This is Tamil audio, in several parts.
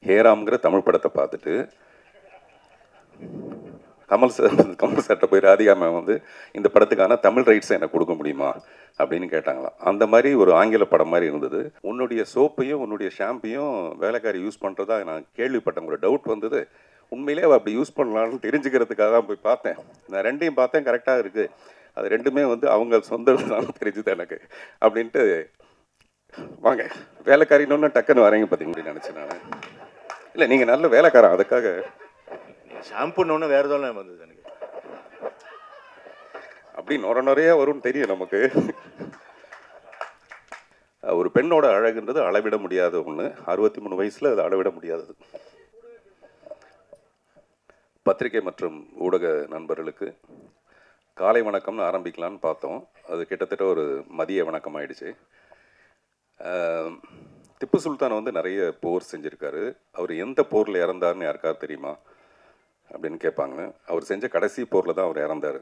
ஹேராம்ங்கிற தமிழ் படத்தை பார்த்துட்டு கமல் சார்கிட்ட போய் ராதிகா மேம் வந்து இந்த படத்துக்கான தமிழ் ரைட்ஸை எனக்கு கொடுக்க முடியுமா அப்படின்னு கேட்டாங்களாம். அந்த மாதிரி ஒரு ஆங்கில படம் மாதிரி இருந்தது. உன்னுடைய சோப்பையும் உன்னுடைய ஷாம்பையும் வேலைக்காரி யூஸ் பண்ணுறதா நான் கேள்விப்பட்டேன். ஒரு டவுட் வந்தது. உண்மையிலே அவள் அப்படி யூஸ் பண்ணலான்னு தெரிஞ்சுக்கிறதுக்காக தான் போய் பார்த்தேன். நான் ரெண்டையும் பார்த்தேன், கரெக்டாக இருக்குது. அது ரெண்டுமே வந்து அவங்க சொந்தம் தான் தெரிஞ்சுது எனக்கு அப்படின்ட்டு. வாங்க வேலைக்காரின்னு டக்குன்னு வரீங்க பார்த்தீங்கன்னு நினச்சேன் நான். இல்லை நீங்கள் நல்ல வேலைக்காரன், அதுக்காக ஷாம்புன்னு வேறு எதாவது வந்தது எனக்கு. அப்படி நிறைய வரும்னு தெரியும் நமக்கு. ஒரு பெண்ணோட அழகுன்றது அளவிட முடியாத ஒன்று. 63 வயசில் அது அளவிட முடியாதது. பத்திரிகை மற்றும் ஊடக நண்பர்களுக்கு காலை வணக்கம்னு ஆரம்பிக்கலான்னு பார்த்தோம். அது கிட்டத்தட்ட ஒரு மதிய வணக்கம் ஆயிடுச்சு. திப்பு சுல்தான் வந்து நிறைய போர் செஞ்சுருக்காரு. அவர் எந்த போரில் இறந்தார்னு யாருக்காவது தெரியுமா அப்படின்னு கேட்பாங்க. அவர் செஞ்ச கடைசி போரில் தான் அவர் இறந்தார்.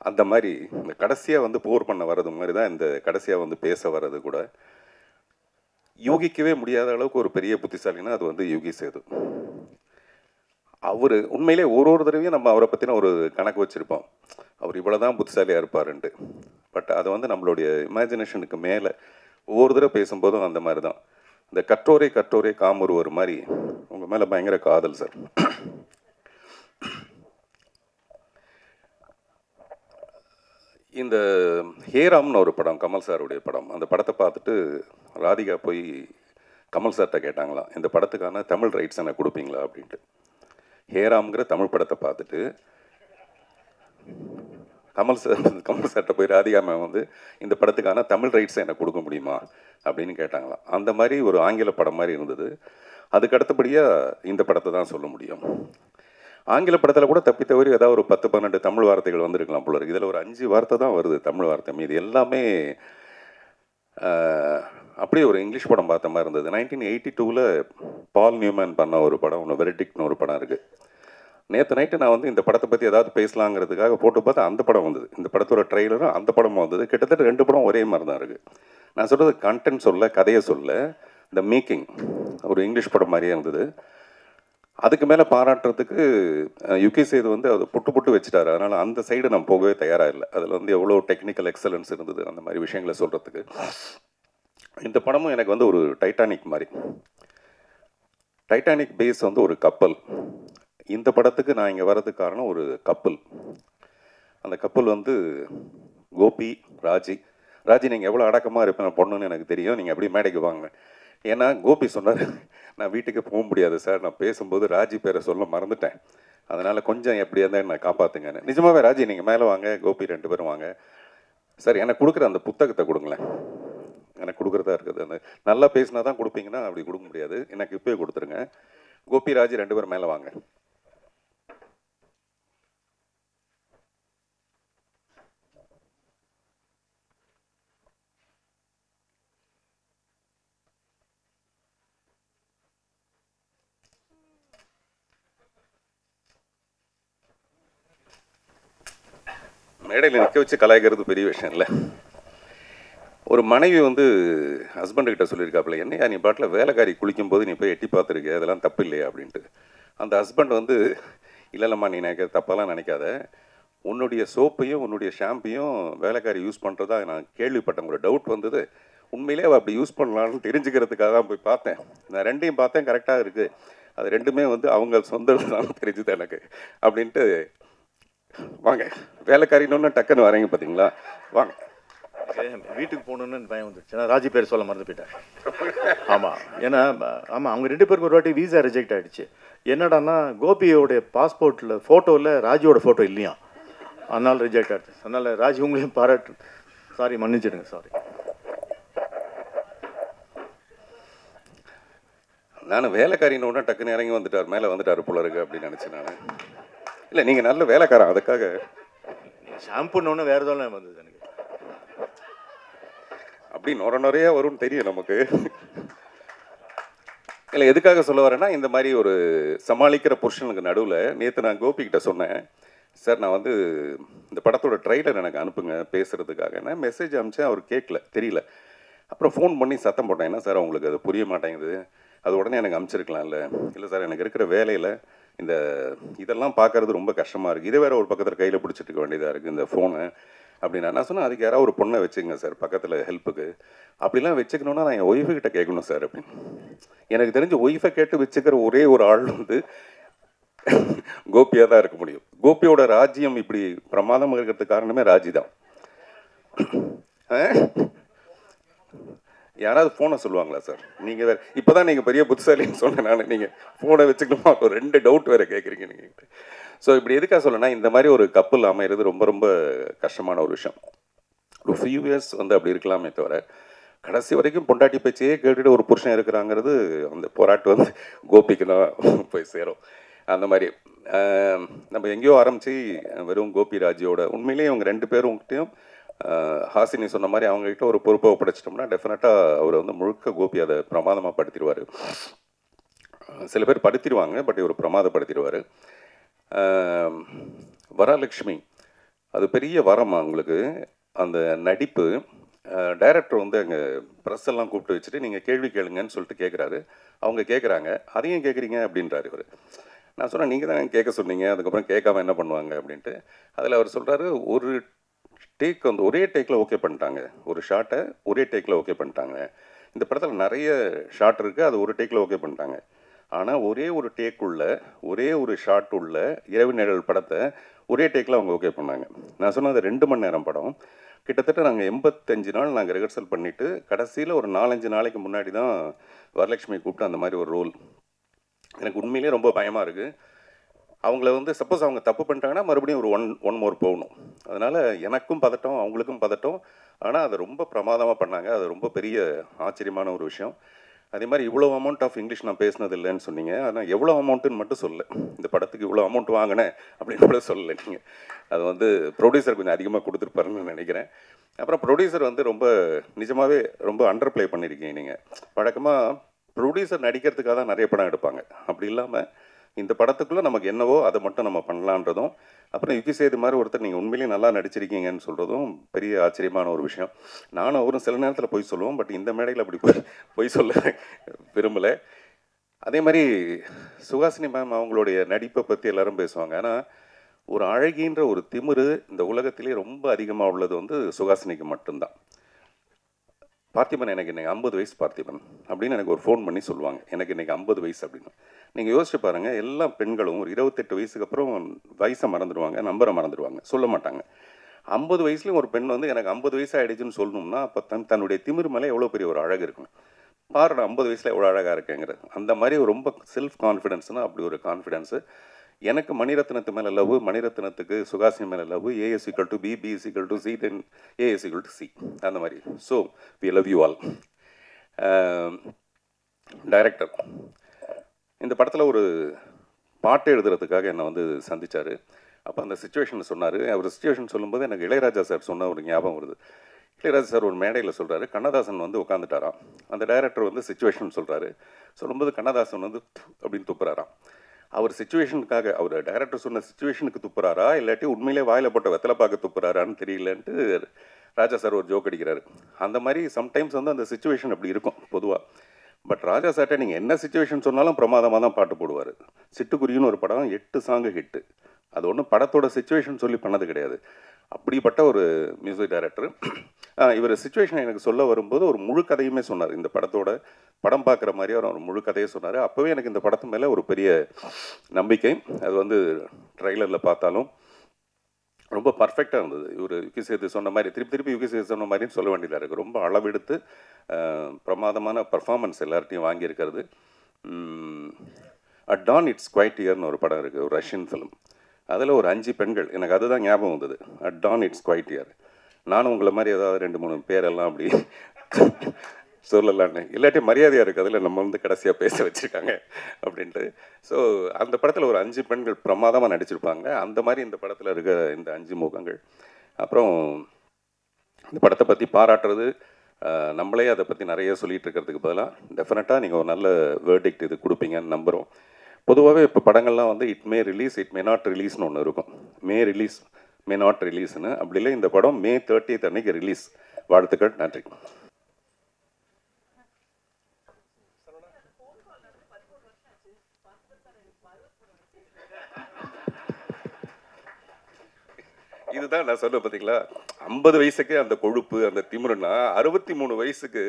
அந்த மாதிரி இந்த கடைசியாக வந்து போர் பண்ண வர்றது மாதிரி தான் இந்த கடைசியாக வந்து பேச வர்றது கூட. யூகிக்கவே முடியாத அளவுக்கு ஒரு பெரிய புத்திசாலின்னா அது வந்து யோகி சேது. அவர் உண்மையிலே ஒரு தடவையும் நம்ம அவரை பற்றின ஒரு கணக்கு வச்சுருப்போம், அவர் இவ்வளோ தான் புத்திசாலியாக இருப்பாருன்ட்டு. பட் அதை வந்து நம்மளுடைய இமேஜினேஷனுக்கு மேலே ஒவ்வொரு தடவை பேசும்போதும் அந்த மாதிரி தான். இந்த கற்றோரே காமொருவர் மாதிரி உங்கள் மேலே பயங்கர காதல் சார். இந்த ஹேராம்னு ஒரு படம், கமல் சாருடைய படம். அந்த படத்தை பார்த்துட்டு ராதிகா போய் கமல் சார்கிட்ட கேட்டாங்களாம், இந்த படத்துக்கான தமிழ் ரைட்ஸ் எனக்கு கொடுப்பீங்களா அப்படின்ட்டு. ஹேராம்ங்கிற தமிழ் படத்தை பார்த்துட்டு கமல் சார்கிட்ட போய் ராதிகா மேம் வந்து இந்த படத்துக்கான தமிழ் ரைட்ஸை எனக்கு கொடுக்க முடியுமா அப்படின்னு கேட்டாங்களாம். அந்த மாதிரி ஒரு ஆங்கில படம் மாதிரி இருந்தது. அதுக்கு அடுத்தபடியாக இந்த படத்தை தான் சொல்ல முடியும். ஆங்கில படத்தில் கூட தப்பி தவறி ஏதாவது ஒரு 10-12 தமிழ் வார்த்தைகள் வந்திருக்கலாம் போல இருக்குது. இதில் ஒரு 5 வார்த்தை தான் வருது தமிழ் வார்த்தை. மீது எல்லாமே அப்படியே ஒரு இங்கிலீஷ் படம் பார்த்த மாதிரி இருந்தது. 1982 பால் நியூமேன் பண்ண ஒரு படம் ஒன்று, வெரிடிக்ட்னு ஒரு படம் இருக்குது. நேற்று நைட்டு நான் வந்து இந்த படத்தை பற்றி ஏதாவது பேசலாங்கிறதுக்காக போட்டு பார்த்தா அந்த படம் வந்தது. இந்த படத்தோட ட்ரெய்லரும் அந்த படமும் வந்தது. கிட்டத்தட்ட 2 படம் ஒரே மாதிரி தான் இருக்குது. நான் சொல்கிறது கண்டென்ட் சொல்ல, கதையை சொல்ல, இந்த மேக்கிங் ஒரு இங்கிலீஷ் படம் மாதிரியே இருந்தது. அதுக்கு மேலே பாராட்டுறதுக்கு யுகி சேது வந்து அதை புட்டு வச்சுட்டாரு. அதனால் அந்த சைடு நான் போகவே தயாராக இல்லை. அதில் வந்து எவ்வளோ டெக்னிக்கல் எக்ஸலன்ஸ் இருந்தது அந்த மாதிரி விஷயங்களை சொல்கிறதுக்கு. இந்த படமும் எனக்கு வந்து ஒரு டைட்டானிக் மாதிரி. டைட்டானிக் பேஸ் வந்து ஒரு கப்பல். இந்த படத்துக்கு நான் இங்கே வர்றதுக்கு காரணம் ஒரு கப்பல். அந்த கப்பல் வந்து கோபி, ராஜி. நீங்கள் எவ்வளோ அடக்கமாக இருப்பேன் பொண்ணுன்னு எனக்கு தெரியும், நீங்கள் அப்படியே மேடைக்கு வாங்க. ஏன்னா கோபி சொன்னார், நான் வீட்டுக்கு போக முடியாது சார், நான் பேசும்போது ராஜி பேரை சொல்ல மறந்துட்டேன், அதனால் கொஞ்சம் எப்படியா இருந்தால் என்னை காப்பாற்றுங்கன்னு. நிஜமாகவே ராஜி நீங்கள் மேலே வாங்க, கோபி 2 பேரும் வாங்க. சார் எனக்கு கொடுக்குற அந்த புத்தகத்தை கொடுங்களேன், எனக்கு கொடுக்குறதா இருக்குது. அந்த நல்லா பேசினா தான் கொடுப்பீங்கன்னா அப்படி கொடுக்க முடியாது, எனக்கு இப்போயே கொடுத்துருங்க. கோபி, ராஜி 2 பேரும் மேலே வாங்க. மேடையில் நிற்க வச்சு கலாய்க்கிறது பெரிய விஷயம் இல்லை. ஒரு மனைவி வந்து ஹஸ்பண்டுக்கிட்ட சொல்லியிருக்காப்புல, என்னையா நீ பாட்டில் வேலைக்காரி குளிக்கும்போது நீ போய் எட்டி பார்த்துருக்க, அதெல்லாம் தப்பு இல்லையா அப்படின்ட்டு. அந்த ஹஸ்பண்ட் வந்து, இல்லைல்லம்மா நீ நினைக்க தப்பெல்லாம் நினைக்காத, உன்னுடைய சோப்பையும் உன்னுடைய ஷாம்பையும் வேலைக்காரி யூஸ் பண்ணுறதா நான் கேள்விப்பட்டேன். ஒரு டவுட் வந்தது. உண்மையிலே அவள் அப்படி யூஸ் பண்ணலான்னு தெரிஞ்சுக்கிறதுக்காக தான் போய் பார்த்தேன். நான் ரெண்டையும் பார்த்தேன், கரெக்டாக இருக்குது. அது ரெண்டுமே வந்து அவங்க சொந்தம் தான் தெரிஞ்சுது எனக்கு அப்படின்ட்டு. வாங்க வேலைக்காரின்னு டக்குன்னு வரீங்க பார்த்தீங்களா, வாங்க. வீட்டுக்கு போகணுன்னு பயம் வந்துடுச்சு. ஏன்னா ராஜி பேர் சொல்ல மறந்து போயிட்டேன். ஆமாம், ஏன்னா ஆமாம் அவங்க 2 பேருக்கு ஒரு வாட்டி வீசா ரிஜெக்ட் ஆகிடுச்சு. என்னடான்னா கோபியோடைய பாஸ்போர்ட்டில் ஃபோட்டோவில் ராஜியோட ஃபோட்டோ இல்லையா, அதனால் ரிஜெக்ட் ஆகிடுச்சு. அதனால் ராஜி உங்களையும் பாராட்டு, சாரி மன்னிச்சிடுங்க, சாரி. நான் வேலைக்காரின்னு டக்குன்னு இறங்கி வந்துட்டார், மேலே வந்துட்டார் போல இருக்கு அப்படின்னு நினச்சேன் நான். இல்லை நீங்கள் நல்ல வேலைக்காரன், அதுக்காக. ஷாம்புன்னு வேறு எதாவது வந்தது எனக்கு. அப்படி நிறைய வரும்னு தெரியும் நமக்கு. இல்லை எதுக்காக சொல்ல வரேன்னா, இந்த மாதிரி ஒரு சமாளிக்கிற புருஷனுக்கு நடுவில் நேற்று நான் கோபிக்கிட்ட சொன்னேன், சார் நான் வந்து இந்த படத்தோட ட்ரைலர் எனக்கு அனுப்புங்க பேசுகிறதுக்காக. நான் மெசேஜ் அனுப்பிச்சேன், அவர் கேட்கல, தெரியல. அப்புறம் ஃபோன் பண்ணி சத்தம் போட்டேன், என்ன சார் உங்களுக்கு அது புரிய மாட்டேங்குது, அது உடனே எனக்கு அனுப்பிச்சிருக்கலாம்ல. இல்லை சார் எனக்கு இருக்கிற வேலையில் இந்த இதெல்லாம் பார்க்கறது ரொம்ப கஷ்டமாக இருக்குது, இதை வேற ஒரு பக்கத்தில் கையில் பிடிச்சிட்டு இருக்க வேண்டியதாக இருக்குது இந்த ஃபோனு அப்படின்னா. நான் சொன்னேன், அதுக்கு யாராவது ஒரு பொண்ணை வச்சுக்கங்க சார் பக்கத்தில் ஹெல்ப்புக்கு, அப்படிலாம் வச்சுக்கணுன்னா நான் என் ஒய்ஃபு கிட்ட கேட்கணும் சார் அப்படின்னு. எனக்கு தெரிஞ்ச ஒய்ஃபை கேட்டு வச்சுக்கிற ஒரே ஒரு ஆள் வந்து கோபியாக தான் இருக்க முடியும். கோபியோட ராஜ்யம் இப்படி பிரமாதமாக இருக்கிறதுக்கு காரணமே ராஜி தான். யாராவது ஃபோனை சொல்லுவாங்களா சார்? நீங்கள் வேறு இப்போ தான் நீங்கள் பெரிய புத்திசாலின்னு சொன்னேன் நான், நீங்கள் ஃபோனை வச்சுக்கணுமா ஒரு 2 டவுட் வேறு கேட்குறீங்க நீங்கள். ஸோ இப்படி எதுக்காக சொல்லணும்னா, இந்த மாதிரி ஒரு கப்பல் அமைகிறது ரொம்ப ரொம்ப கஷ்டமான ஒரு விஷயம். ஒரு ஃபியூ இயர்ஸ் வந்து அப்படி இருக்கலாமே தவிர, கடைசி வரைக்கும் பொண்டாட்டி பேச்சையே கேட்டுட்டு ஒரு புருஷன் இருக்கிறாங்கிறது அந்த போராட்டம் வந்து கோபிக்கு தான் போய் சேரும். அந்த மாதிரி நம்ம எங்கேயோ ஆரம்பித்து வெறும் கோபி ராஜியோட உண்மையிலேயே அவங்க 2 பேரும்கிட்டையும் ஹாசினி சொன்ன மாதிரி அவங்ககிட்ட ஒரு பொறுப்பை ஒப்படைச்சிட்டோம்னா டெஃபினட்டாக அவர் வந்து முழுக்க கோபி அதை பிரமாதமாக படுத்திடுவார். சில பேர் படுத்திடுவாங்க, பட் இவர் பிரமாதப்படுத்திடுவார். வரலட்சுமி அது பெரிய வரம் அவங்களுக்கு. அந்த நடிப்பு டைரக்டர் வந்து அங்கே ப்ரெஸ் எல்லாம் கூப்பிட்டு வச்சுட்டு நீங்கள் கேள்வி கேளுங்கன்னு சொல்லிட்டு கேட்குறாரு. அவங்க கேட்குறாங்க, அதையும் கேட்குறீங்க அப்படின்றாரு இவர். நான் சொன்னேன், நீங்கள் தான் கேட்க சொன்னீங்க, அதுக்கப்புறம் கேட்காம என்ன பண்ணுவாங்க அப்படின்ட்டு. அதில் அவர் சொல்கிறாரு, ஒரு டேக் வந்து ஒரே டேக்கில் ஓகே பண்ணிட்டாங்க, ஒரு ஷாட்டை ஒரே டேக்கில் ஓகே பண்ணிட்டாங்க. இந்த படத்தில் நிறைய ஷாட் இருக்குது, அது ஒரு டேக்கில் ஓகே பண்ணிட்டாங்க. ஆனால் ஒரே ஒரு டேக்குள்ள ஒரே ஒரு ஷாட் உள்ள இரவு நிழல் படத்தை ஒரே டேக்கில் அவங்க ஓகே பண்ணாங்க. நான் சொன்னது 2 மணி நேரம் படம். கிட்டத்தட்ட நாங்கள் 85 நாள் நாங்கள் ரிஹர்சல் பண்ணிவிட்டு கடைசியில் ஒரு 4-5 நாளைக்கு முன்னாடி தான் வரலட்சுமி கூப்பிட்டு அந்த மாதிரி ஒரு ரோல். எனக்கு உண்மையிலே ரொம்ப பயமாக இருக்குது. அவங்கள வந்து சப்போஸ் அவங்க தப்பு பண்ணிட்டாங்கன்னா மறுபடியும் ஒரு ஒன் மோர் போகணும். அதனால் எனக்கும் பதட்டம், அவங்களுக்கும் பதட்டம். ஆனால் அதை ரொம்ப பிரமாதமாக பண்ணாங்க. அது ரொம்ப பெரிய ஆச்சரியமான ஒரு விஷயம். அதே மாதிரி இவ்வளோ அமௌண்ட் ஆஃப் இங்கிலீஷ் நான் பேசினது இல்லைன்னு சொன்னீங்க. ஆனால் எவ்வளோ அமௌண்ட்டுன்னு மட்டும் சொல்லலை. இந்த படத்துக்கு இவ்வளோ அமௌண்ட் வாங்கினேன் அப்படின்னு கூட சொல்லலை நீங்கள். அது வந்து ப்ரொடியூசர் கொஞ்சம் அதிகமாக கொடுத்துருப்பாருன்னு நினைக்கிறேன். அப்புறம் ப்ரொடியூசர் வந்து ரொம்ப நிஜமாகவே ரொம்ப அண்டர் ப்ளே பண்ணியிருக்கீங்க நீங்கள். வழக்கமாக ப்ரொடியூசர் நடிக்கிறதுக்காக தான் நிறைய படம் எடுப்பாங்க. அப்படி இல்லாமல் இந்த படத்துக்குள்ளே நமக்கு என்னவோ அதை மட்டும் நம்ம பண்ணலான்றதும், அப்புறம் யுகி சேது மாதிரி ஒருத்தர் நீங்கள் உண்மையிலேயே நல்லா நடிச்சிருக்கீங்கன்னு சொல்கிறதும் பெரிய ஆச்சரியமான ஒரு விஷயம். நானும் அவரும் சில நேரத்தில் பொய் சொல்லுவோம், பட் இந்த மேடையில் அப்படி பொய் சொல்ல விரும்பலை. அதே மாதிரி சுஹாசினி மேம் அவங்களுடைய நடிப்பை பற்றி எல்லாரும் பேசுவாங்க. ஆனால் ஒரு அழகின்ற ஒரு திமிரு இந்த உலகத்திலே ரொம்ப அதிகமாக உள்ளது வந்து சுஹாசினிக்கு மட்டும்தான். பார்த்திபன் எனக்கு இன்றைக்கி 50 வயசு பார்த்திபன் அப்படின்னு எனக்கு ஒரு ஃபோன் பண்ணி சொல்லுவாங்க, எனக்கு இன்றைக்கி 50 வயசு அப்படின்னு. நீங்கள் யோசிச்சு பாருங்கள், எல்லா பெண்களும் ஒரு 28 வயசுக்கு அப்புறம் வயசை மறந்துடுவாங்க, நம்பரை மறந்துடுவாங்க, சொல்ல மாட்டாங்க. 50 வயசுலேயும் ஒரு பெண் வந்து எனக்கு 50 வயசு ஆகிடுச்சுன்னு சொல்லணும்னா அப்போ தன்னுடைய திமிரு மேலே எவ்வளோ பெரிய ஒரு அழகு இருக்கணும். பாரு நான் 50 வயசில் எவ்வளோ அழகாக இருக்கேங்கிறது. அந்த மாதிரி ரொம்ப செல்ஃப் கான்ஃபிடென்ஸ்னால் அப்படி ஒரு கான்ஃபிடென்ஸு. எனக்கு மணிரத்னத்து மேலே லவ், மணிரத்னத்துக்கு சுஹாசினி மேலே love. A = B, B = C, then A = C, அந்த மாதிரி. So we love you all. Director இந்த படத்தில் ஒரு பாட்டு எழுதுறதுக்காக என்னை வந்து சந்தித்தார். அப்போ அந்த சுச்சுவேஷன் சொன்னார். அவர் சுச்சுவேஷன் சொல்லும்போது எனக்கு இளையராஜா சார் சொன்ன ஒரு ஞாபகம் வருது. இளையராஜா சார் ஒரு மேடையில் சொல்கிறாரு, கண்ணதாசன் வந்து உட்காந்துட்டாராம். அந்த டைரக்டர் வந்து சுச்சுவேஷன் சொல்கிறாரு. சொல்லும்போது கண்ணதாசன் வந்து அப்படின்னு துப்புறாராம். அவர் சுச்சுவேஷனுக்காக, அவர் டைரக்டர் சொன்ன சுச்சுவேஷனுக்கு துப்புறாரா இல்லாட்டி உண்மையிலே வாயில் போட்ட வெத்தலை பார்க்க துப்புறாரான்னு தெரியலன்ட்டு ராஜா சார் ஒரு ஜோக் அடிக்கிறாரு. அந்த மாதிரி சம்டைம்ஸ் வந்து அந்த சுச்சுவேஷன் அப்படி இருக்கும் பொதுவாக. பட் ராஜா சார்ட்ட நீங்கள் என்ன சுச்சுவேஷன் சொன்னாலும் பிரமாதமாக தான் பாட்டு போடுவார். சிட்டுக்குருவின்னு ஒரு படம் 8 சாங்கு ஹிட்டு. அது ஒன்றும் படத்தோட சுச்சுவேஷன் சொல்லி பண்ணது கிடையாது. அப்படிப்பட்ட ஒரு மியூசிக் டைரக்டர். இவர் சுச்சுவேஷன் எனக்கு சொல்ல வரும்போது ஒரு முழு கதையுமே சொன்னார். இந்த படத்தோட படம் பார்க்குற மாதிரி அவர் ஒரு முழு கதையை சொன்னார். அப்போவே எனக்கு இந்த படத்து மேலே ஒரு பெரிய நம்பிக்கை. அது வந்து ட்ரைலரில் பார்த்தாலும் ரொம்ப பர்ஃபெக்டாக இருந்தது. இவர் யுகி சேது சொன்ன மாதிரி திருப்பி யுகி சேது சொன்ன மாதிரின்னு சொல்ல வேண்டியதாக இருக்குது. ரொம்ப அளவெடுத்து பிரமாதமான பர்ஃபார்மன்ஸ் எல்லார்ட்டையும் வாங்கியிருக்கிறது. அட் டான் இட்ஸ் குவைட் இயர்னு ஒரு படம் இருக்குது, ஒரு ரஷ்யன் ஃபிலிம். அதில் ஒரு 5 பெண்கள், எனக்கு அதுதான் ஞாபகம் வந்தது. At dawn it's quite year. நானும் உங்களை மாதிரி ஏதாவது 2-3 பேரெல்லாம் அப்படி சொல்லலான்னு, இல்லாட்டி மரியாதையாக இருக்குது அதில் நம்ம வந்து கடைசியாக பேச வச்சுருக்காங்க அப்படின்ட்டு. ஸோ அந்த படத்தில் ஒரு 5 பெண்கள் பிரமாதமாக நடிச்சிருப்பாங்க. அந்த மாதிரி இந்த படத்தில் இருக்க இந்த 5 முகங்கள். அப்புறம் இந்த படத்தை பற்றி பாராட்டுறது, நம்மளே அதை பற்றி நிறைய சொல்லிகிட்டு இருக்கிறதுக்கு பதிலாக டெஃபினட்டாக நீங்கள் ஒரு நல்ல வேர்டிக்ட் இது கொடுப்பீங்கன்னு நம்புகிறோம். பொதுவாகவே இப்போ படங்கள்லாம் வந்து it may release, it may not ரிலீஸ்னு ஒன்று இருக்கும். மே ரிலீஸ், மே நாட் ரிலீஸ்னு. அப்படி இல்லை, இந்த படம் May 30 அன்னைக்கு ரிலீஸ். வாழ்த்துக்கள், நன்றி. இதுதான் நான் சொன்னேன் பார்த்தீங்களா, 50 வயசுக்கே அந்த கொழுப்பு அந்த திமிருன்னா 63 வயசுக்கு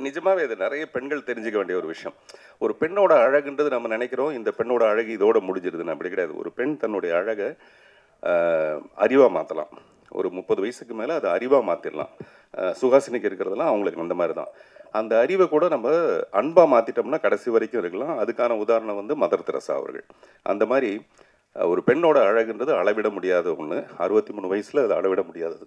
நிஜமாவே அது நிறைய பெண்கள் தெரிஞ்சுக்க வேண்டிய ஒரு விஷயம். ஒரு பெண்ணோட அழகுன்றது நம்ம நினைக்கிறோம் இந்த பெண்ணோட அழகு இதோட முடிஞ்சிருதுன்னு, அப்படி கிடையாது. ஒரு பெண் தன்னுடைய அழகை அறிவாக மாற்றலாம். ஒரு 30 வயசுக்கு மேலே அதை அறிவாக மாற்றிடலாம். சுஹாசினிக்கு இருக்கிறதெல்லாம் அவங்களுக்கு அந்த மாதிரி தான். அந்த அறிவை கூட நம்ம அன்பாக மாற்றிட்டோம்னா கடைசி வரைக்கும் இருக்கலாம். அதுக்கான உதாரணம் வந்து மதர் தெரசா அவர்கள். அந்த மாதிரி ஒரு பெண்ணோட அழகுன்றது அளவிட முடியாத ஒன்று. 63 வயசில் அது அளவிட முடியாதது.